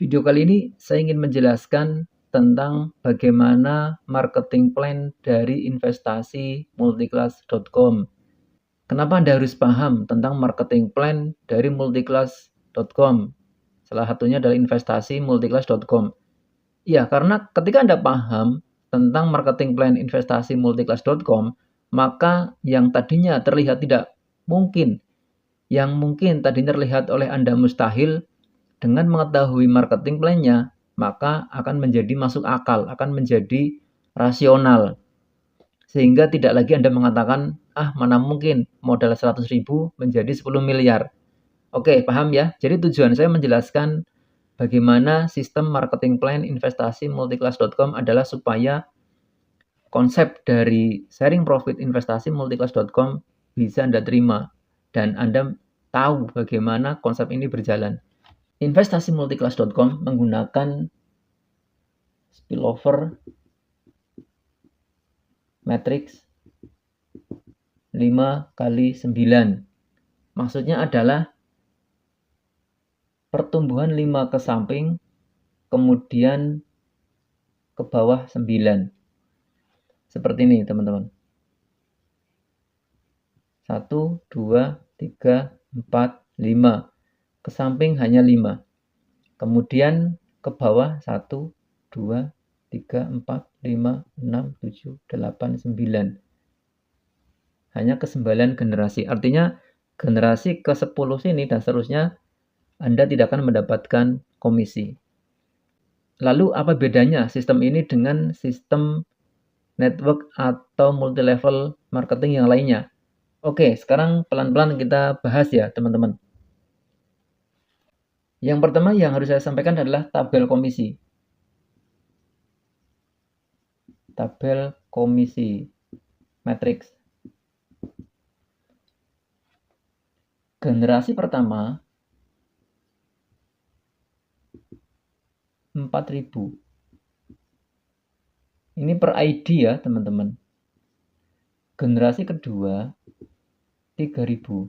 Video kali ini saya ingin menjelaskan tentang bagaimana marketing plan dari investasi multiclass.com. Kenapa Anda harus paham tentang marketing plan dari multiclass.com? Salah satunya adalah investasi multiclass.com. Ya, karena ketika Anda paham tentang marketing plan investasi multiclass.com, maka yang tadinya terlihat tidak mungkin, yang mungkin tadinya terlihat oleh Anda mustahil, dengan mengetahui marketing plan-nya, maka akan menjadi masuk akal, akan menjadi rasional. Sehingga tidak lagi Anda mengatakan, mana mungkin modal 100.000 menjadi 10 miliar. Oke, paham ya? Jadi tujuan saya menjelaskan bagaimana sistem marketing plan investasi multiclass.com adalah supaya konsep dari sharing profit investasi multiclass.com bisa Anda terima dan Anda tahu bagaimana konsep ini berjalan. Investasi multiclass.com menggunakan spillover matrix 5x9. Maksudnya adalah pertumbuhan 5 ke samping, kemudian ke bawah 9. Seperti ini teman-teman. 1, 2, 3, 4, 5. Ke samping hanya 5. Kemudian ke bawah 1, 2, 3, 4, 5, 6, 7, 8, 9. Hanya ke 9 generasi. Artinya generasi ke 10 sini dan seterusnya Anda tidak akan mendapatkan komisi. Lalu apa bedanya sistem ini dengan sistem network atau multi-level marketing yang lainnya? Oke, sekarang pelan-pelan kita bahas ya teman-teman. Yang pertama yang harus saya sampaikan adalah tabel komisi. Tabel komisi matrix. Generasi pertama 4.000. Ini per ID ya teman-teman. Generasi kedua 3.000.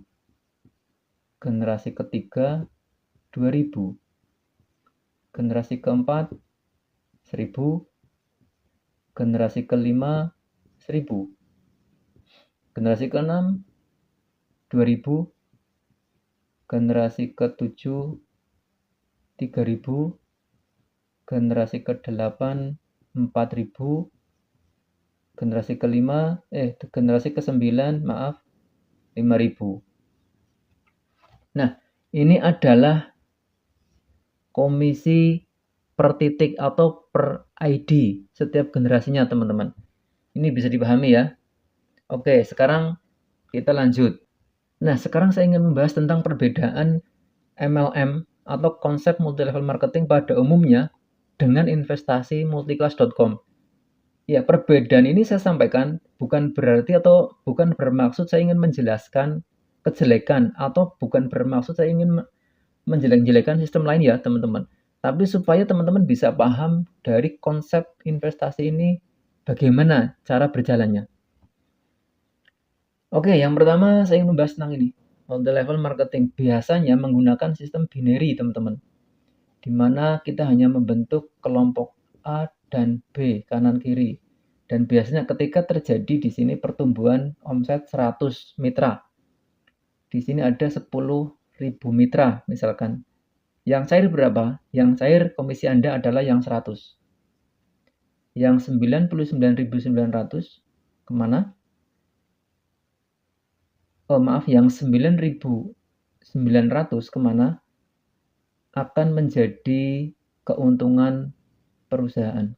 Generasi ketiga 2.000. Generasi keempat 1.000. Generasi kelima 1.000. Generasi keenam 2.000. Generasi ketujuh 3.000. Generasi ke-8 4.000. Generasi kelima generasi ke-9 5.000. Nah, ini adalah komisi per titik atau per ID setiap generasinya teman-teman. Ini bisa dipahami ya. Oke, sekarang kita lanjut. Nah, sekarang saya ingin membahas tentang perbedaan MLM atau konsep multi-level marketing pada umumnya dengan investasi multiclass.com. Ya, perbedaan ini saya sampaikan bukan berarti atau bukan bermaksud saya ingin menjelaskan kejelekan atau bukan bermaksud saya ingin menjelek-jelekan sistem lain ya teman-teman. Tapi supaya teman-teman bisa paham dari konsep investasi ini bagaimana cara berjalannya. Oke, yang pertama saya ingin membahas tentang ini. Multi-level marketing biasanya menggunakan sistem binary teman-teman. Di mana kita hanya membentuk kelompok A dan B kanan kiri. Dan biasanya ketika terjadi di sini pertumbuhan omset 100 mitra. Di sini ada 10.000 mitra misalkan. Yang cair berapa? Yang cair komisi Anda adalah yang 100. Yang 99.900 kemana? Yang 9.900 kemana? Akan menjadi keuntungan perusahaan.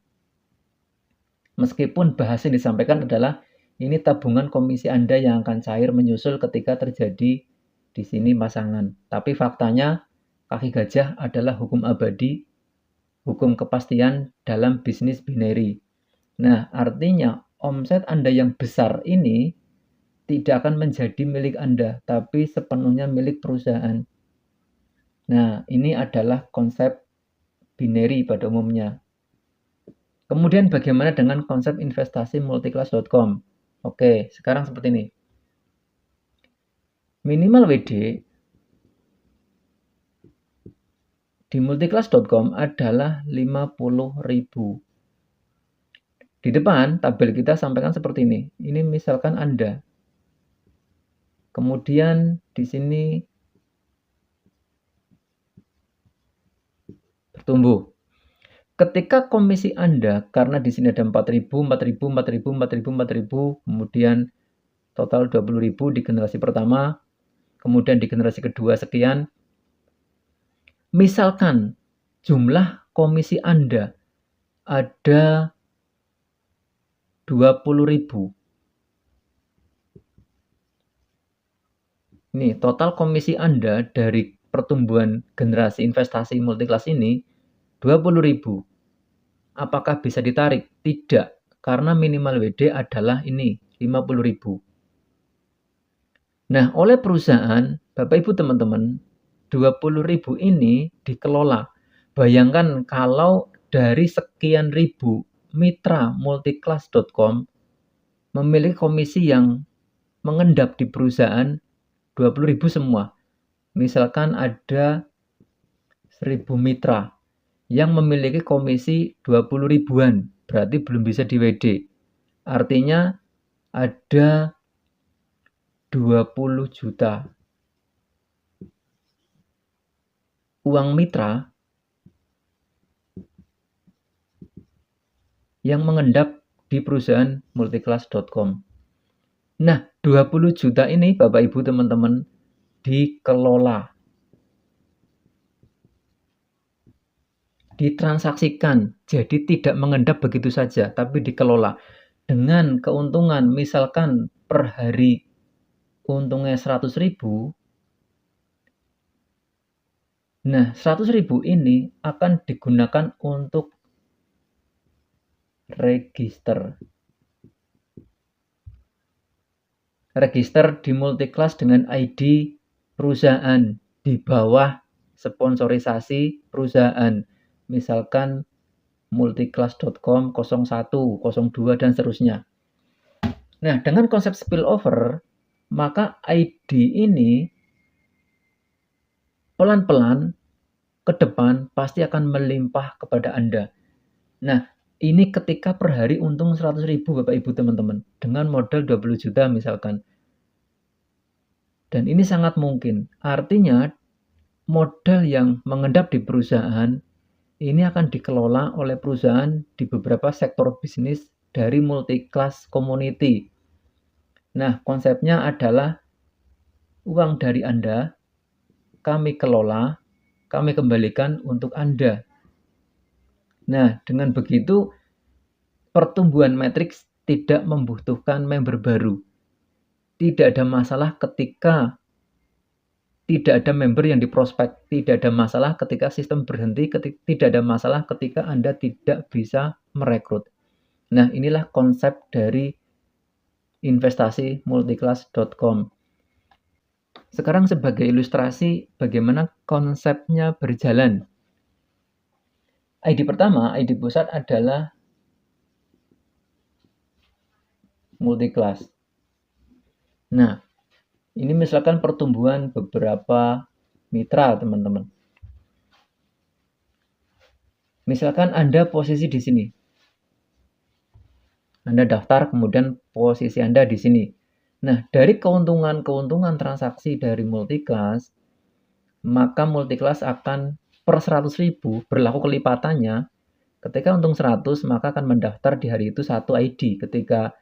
Meskipun bahasa yang disampaikan adalah ini tabungan komisi Anda yang akan cair menyusul ketika terjadi di sini pasangan. Tapi faktanya kaki gajah adalah hukum abadi, hukum kepastian dalam bisnis binary. Nah, artinya omset Anda yang besar ini tidak akan menjadi milik Anda, tapi sepenuhnya milik perusahaan. Nah, ini adalah konsep binary pada umumnya. Kemudian bagaimana dengan konsep investasi multiclass.com? Oke, sekarang seperti ini. Minimal WD di multiclass.com adalah 50.000. Di depan tabel kita sampaikan seperti ini. Ini misalkan Anda. Kemudian di sini bertumbuh. Ketika komisi Anda, karena di sini ada 4.000, 4.000, 4.000, 4.000, 4.000, kemudian total 20.000 di generasi pertama, kemudian di generasi kedua sekian. Misalkan jumlah komisi Anda ada 20.000. Ini total komisi Anda dari pertumbuhan generasi investasi multiclass ini 20.000. Apakah bisa ditarik? Tidak, karena minimal WD adalah ini 50.000. Nah, oleh perusahaan, Bapak Ibu teman-teman, 20.000 ini dikelola. Bayangkan kalau dari sekian ribu mitra multiclass.com memiliki komisi yang mengendap di perusahaan 20.000 semua. Misalkan ada 1.000 mitra yang memiliki komisi 20 ribuan, berarti belum bisa di WD. Artinya ada 20 juta uang mitra yang mengendap di perusahaan multiclass.com. Nah, 20 juta ini Bapak Ibu teman-teman dikelola, ditransaksikan, jadi tidak mengendap begitu saja, tapi dikelola dengan keuntungan. Misalkan per hari untungnya 100.000. Nah, 100.000 ini akan digunakan untuk register di multiclass dengan ID perusahaan di bawah sponsorisasi perusahaan. Misalkan multiclass.com 01, 02 dan seterusnya. Nah, dengan konsep spillover, maka ID ini pelan-pelan ke depan pasti akan melimpah kepada Anda. Nah, ini ketika per hari untung 100.000 Bapak Ibu teman-teman, dengan modal 20 juta misalkan. Dan ini sangat mungkin. Artinya modal yang mengendap di perusahaan ini akan dikelola oleh perusahaan di beberapa sektor bisnis dari multiclass community. Nah, konsepnya adalah uang dari Anda kami kelola, kami kembalikan untuk Anda. Nah, dengan begitu pertumbuhan matriks tidak membutuhkan member baru. Tidak ada masalah ketika tidak ada member yang diprospek, tidak ada masalah ketika sistem berhenti, tidak ada masalah ketika Anda tidak bisa merekrut. Nah, inilah konsep dari investasi multiclass.com. Sekarang sebagai ilustrasi bagaimana konsepnya berjalan. ID pertama, ID pusat adalah multiclass. Nah, ini misalkan pertumbuhan beberapa mitra, teman-teman. Misalkan Anda posisi di sini. Anda daftar, kemudian posisi Anda di sini. Nah, dari keuntungan transaksi dari multiclass, maka multiclass akan per 100.000 berlaku kelipatannya. Ketika untung 100, maka akan mendaftar di hari itu 1 ID. Ketika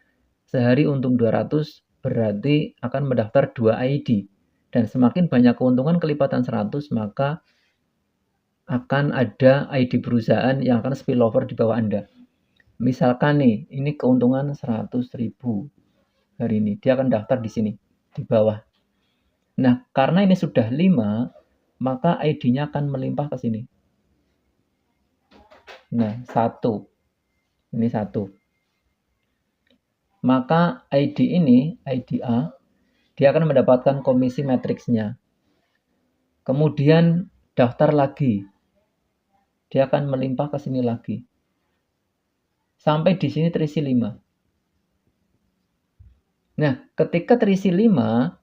sehari untung 200, berarti akan mendaftar 2 ID. Dan semakin banyak keuntungan kelipatan 100, maka akan ada ID perusahaan yang akan spillover di bawah Anda. Misalkan nih, ini keuntungan 100.000 hari ini. Dia akan daftar di sini, di bawah. Nah, karena ini sudah 5, maka ID-nya akan melimpah ke sini. Nah, 1. Ini 1. Maka ID ini, ID A, dia akan mendapatkan komisi matriksnya. Kemudian daftar lagi. Dia akan melimpah ke sini lagi. Sampai di sini terisi 5. Nah, ketika terisi 5,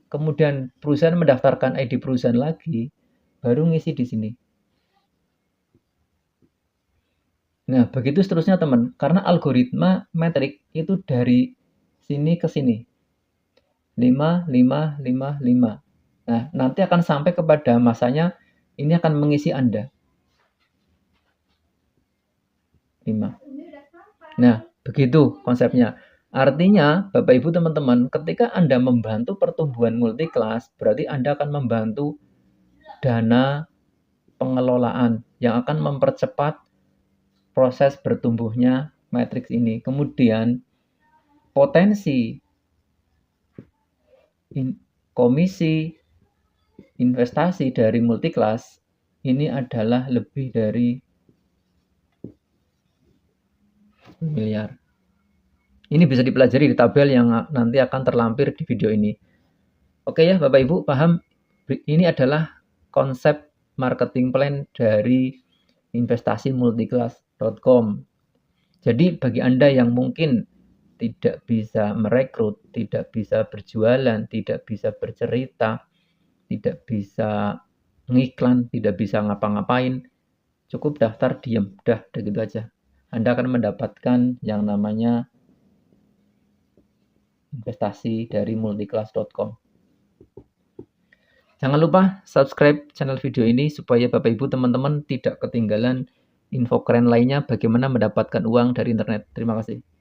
kemudian perusahaan mendaftarkan ID perusahaan lagi, baru ngisi di sini. Nah, begitu seterusnya teman, karena algoritma metrik itu dari sini ke sini. 5, 5, 5, 5. Nah, nanti akan sampai kepada masanya ini akan mengisi Anda. 5. Nah, begitu konsepnya. Artinya, Bapak Ibu teman-teman, ketika Anda membantu pertumbuhan multiklas, berarti Anda akan membantu dana pengelolaan yang akan mempercepat proses bertumbuhnya matriks ini. Kemudian, potensi komisi investasi dari multiklas ini adalah lebih dari miliar. Ini bisa dipelajari di tabel yang nanti akan terlampir di video ini. Oke ya Bapak Ibu, paham? Ini adalah konsep marketing plan dari investasimultiklas.com. Jadi bagi Anda yang mungkin tidak bisa merekrut, tidak bisa berjualan, tidak bisa bercerita, tidak bisa ngiklan, tidak bisa ngapa-ngapain, cukup daftar diem, udah gitu aja. Anda akan mendapatkan yang namanya investasi dari multiklas.com. Jangan lupa subscribe channel video ini supaya Bapak Ibu teman-teman tidak ketinggalan info keren lainnya bagaimana mendapatkan uang dari internet. Terima kasih.